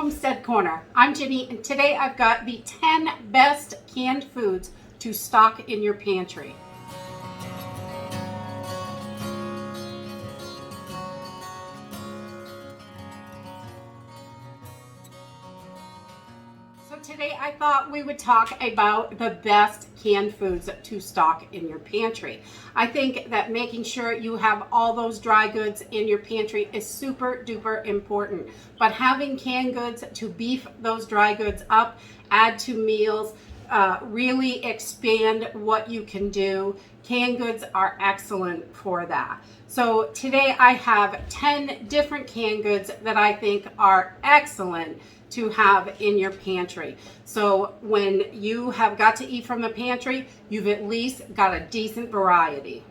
Homestead Corner. I'm Ginny, and today I've got the 10 best canned foods to stock in your pantry. So today I thought we would talk about the best canned foods to stock in your pantry. I think that making sure you have all those dry goods in your pantry is super duper important. But having canned goods to beef those dry goods up, add to meals, really expand what you can do. Canned goods are excellent for that. So today I have 10 different canned goods that I think are excellent to have in your pantry. So when you have got to eat from the pantry, you've at least got a decent variety.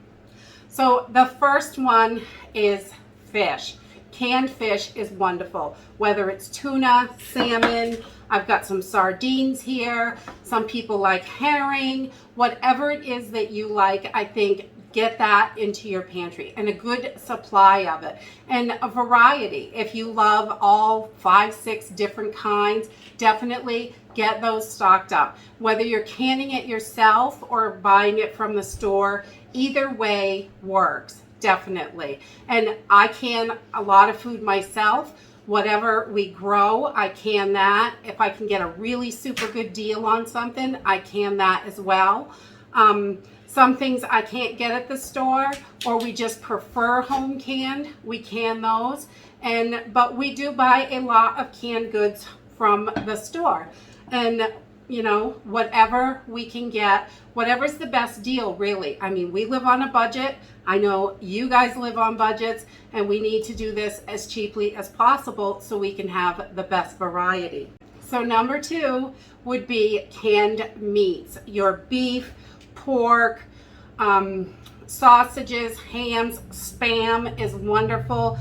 So the first one is fish. Canned fish is wonderful, whether it's tuna, salmon, I've got some sardines here, some people like herring, whatever it is that you like, I think get that into your pantry, and a good supply of it, and a variety. If you love all 5-6 different kinds, definitely get those stocked up. Whether you're canning it yourself or buying it from the store, either way works, definitely. And I can a lot of food myself. Whatever we grow, I can that. If I can get a really super good deal on something, I can that as well. Some things I can't get at the store, or we just prefer home canned, we can those. But we do buy a lot of canned goods from the store. And you know, whatever we can get, whatever's the best deal, really. I mean, we live on a budget. I know you guys live on budgets, and we need to do this as cheaply as possible so we can have the best variety. So number 2 would be canned meats. Your beef, pork, sausages, hams, Spam is wonderful.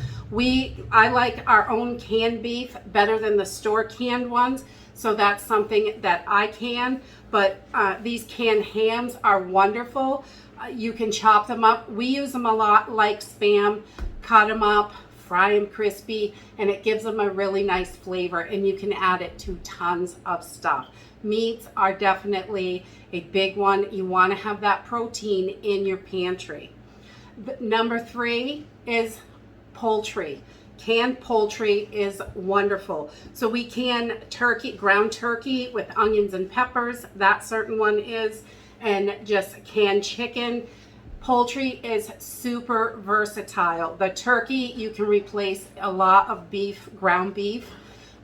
I like our own canned beef better than the store canned ones, so that's something that I can. But these canned hams are wonderful. You can chop them up. We use them a lot like Spam. Cut them up, fry them crispy, and it gives them a really nice flavor, and you can add it to tons of stuff. Meats are definitely a big one. You want to have that protein in your pantry. Number 3 is poultry. Canned poultry is wonderful. So we can ground turkey with onions and peppers. That certain one is, and just canned chicken. Poultry is super versatile. The turkey, you can replace a lot of beef, ground beef,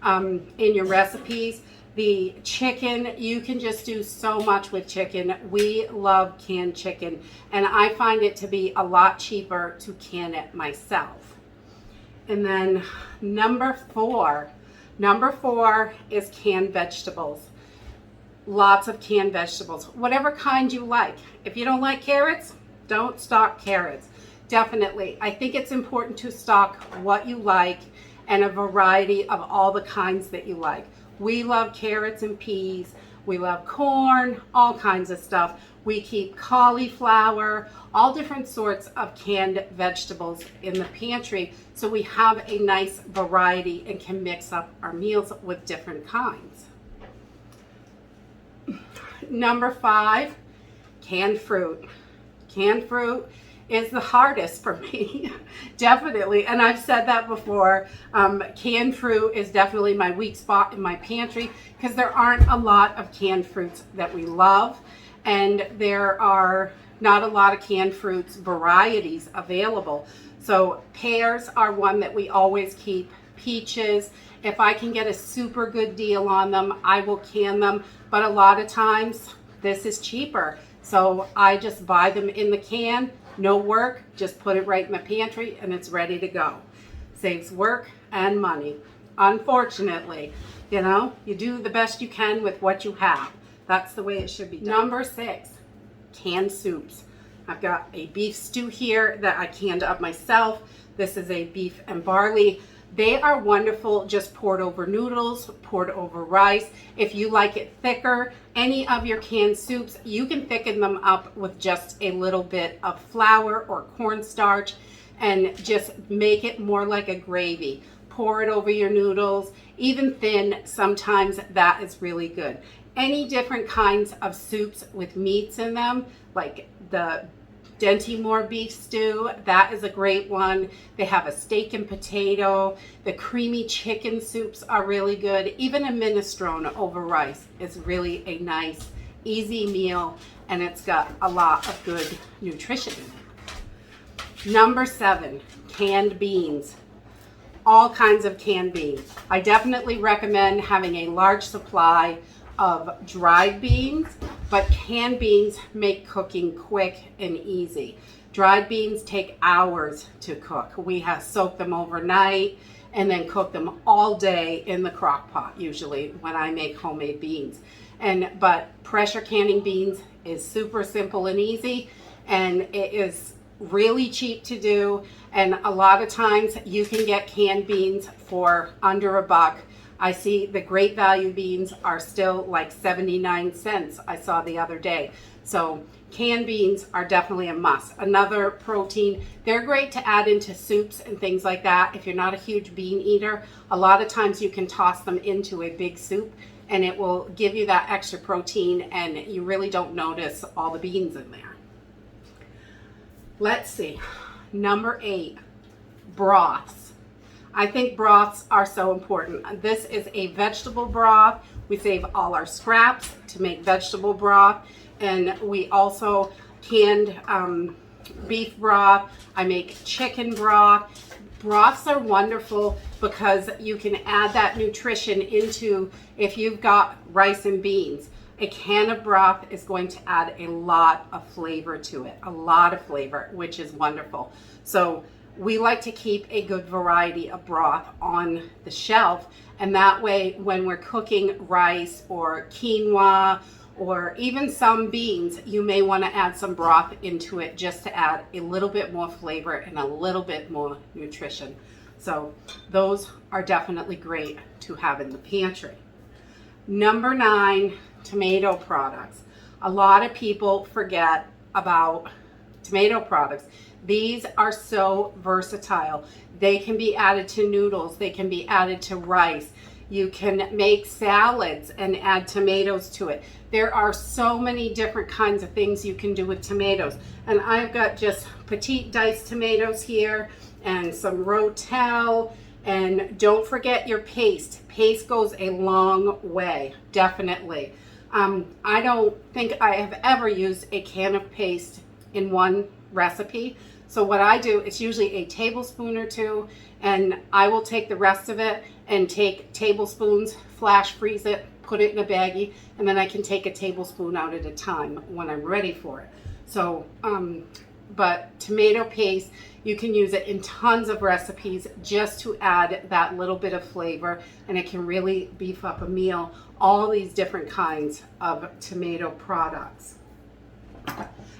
in your recipes. The chicken, you can just do so much with chicken. We love canned chicken, and I find it to be a lot cheaper to can it myself. And then number 4 is canned vegetables. Lots of canned vegetables, whatever kind you like. If you don't like carrots, don't stock carrots. Definitely, I think it's important to stock what you like and a variety of all the kinds that you like. We love carrots and peas. We love corn, all kinds of stuff. We keep cauliflower, all different sorts of canned vegetables in the pantry, so we have a nice variety and can mix up our meals with different kinds. Number 5, canned fruit. Canned fruit is the hardest for me, definitely, and I've said that before. Canned fruit is definitely my weak spot in my pantry because there aren't a lot of canned fruits that we love, and there are not a lot of canned fruits varieties available. So pears are one that we always keep. Peaches, if I can get a super good deal on them, I will can them, but a lot of times this is cheaper, so I just buy them in the can. No work, just put it right in the pantry and it's ready to go. Saves work and money. Unfortunately, you know, you do the best you can with what you have. That's the way it should be done. Number 6, canned soups. I've got a beef stew here that I canned up myself. This is a beef and barley. They are wonderful, just poured over noodles, poured over rice. If you like it thicker, any of your canned soups, you can thicken them up with just a little bit of flour or cornstarch and just make it more like a gravy. Pour it over your noodles. even thin, sometimes that is really good. Any different kinds of soups with meats in them, like the Dentimore beef stew, that is a great one. They have a steak and potato. The creamy chicken soups are really good. Even a minestrone over rice is really a nice, easy meal, and it's got a lot of good nutrition in it. Number 7, canned beans. All kinds of canned beans. I definitely recommend having a large supply of dried beans, but canned beans make cooking quick and easy. Dried beans take hours to cook. We have soaked them overnight and then cook them all day in the crock pot, usually when I make homemade beans. But pressure canning beans is super simple and easy, and it is really cheap to do, and a lot of times you can get canned beans for under $1. I see the Great Value beans are still like 79 cents, I saw the other day. So canned beans are definitely a must. Another protein, they're great to add into soups and things like that. If you're not a huge bean eater, a lot of times you can toss them into a big soup and it will give you that extra protein, and you really don't notice all the beans in there. Let's see, number 8, broths. I think broths are so important. This is a vegetable broth. We save all our scraps to make vegetable broth, and we also canned beef broth. I make chicken broth. Broths are wonderful because you can add that nutrition into, if you've got rice and beans. A can of broth is going to add a lot of flavor to it, a lot of flavor, which is wonderful. So we like to keep a good variety of broth on the shelf, and that way when we're cooking rice or quinoa or even some beans, you may want to add some broth into it just to add a little bit more flavor and a little bit more nutrition. So those are definitely great to have in the pantry. Number 9, tomato products. A lot of people forget about tomato products. These are so versatile. They can be added to noodles. They can be added to rice. You can make salads and add tomatoes to it. There are so many different kinds of things you can do with tomatoes. And I've got just petite diced tomatoes here and some rotel. And don't forget your paste. Paste goes a long way, definitely. I don't think I have ever used a can of paste in one recipe. So what I do, it's usually a tablespoon or 2, and I will take the rest of it and take tablespoons, flash freeze it, put it in a baggie, and then I can take a tablespoon out at a time when I'm ready for it. So, but tomato paste, you can use it in tons of recipes just to add that little bit of flavor, and it can really beef up a meal. All these different kinds of tomato products.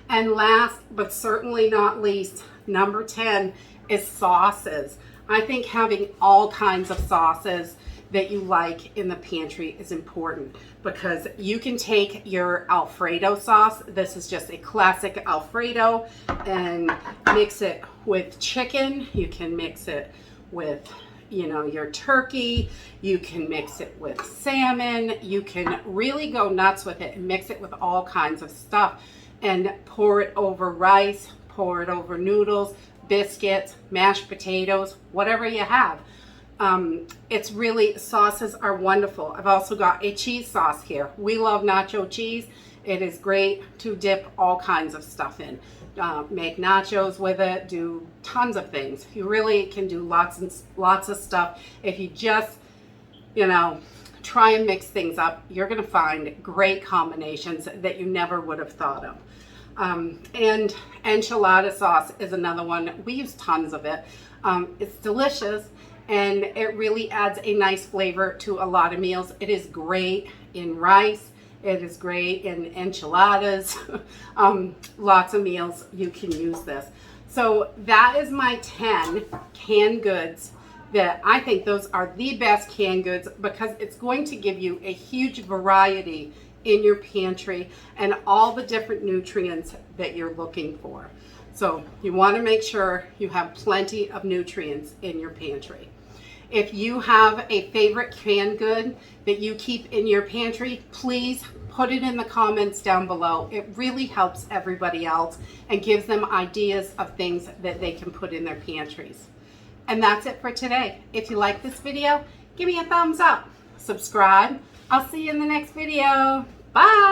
And last, but certainly not least, number 10 is sauces. I think having all kinds of sauces that you like in the pantry is important, because you can take your Alfredo sauce. This is just a classic Alfredo, and mix it with chicken. You can mix it with, your turkey. You can mix it with salmon. You can really go nuts with it and mix it with all kinds of stuff, and pour it over rice, pour it over noodles, biscuits, mashed potatoes, whatever you have. It's really, sauces are wonderful. I've also got a cheese sauce here. We love nacho cheese. It is great to dip all kinds of stuff in. Make nachos with it, do tons of things. You really can do lots and lots of stuff. If you just, try and mix things up, you're gonna find great combinations that you never would have thought of. And enchilada sauce is another one. We use tons of it. It's delicious, and it really adds a nice flavor to a lot of meals. It is great in rice. It is great in enchiladas. Lots of meals you can use this. So that is my 10 canned goods that I think those are the best canned goods, because it's going to give you a huge variety in your pantry and all the different nutrients that you're looking for. So you want to make sure you have plenty of nutrients in your pantry. If you have a favorite canned good that you keep in your pantry, please put it in the comments down below. It really helps everybody else and gives them ideas of things that they can put in their pantries. And that's it for today. If you like this video, give me a thumbs up. Subscribe. I'll see you in the next video. Bye.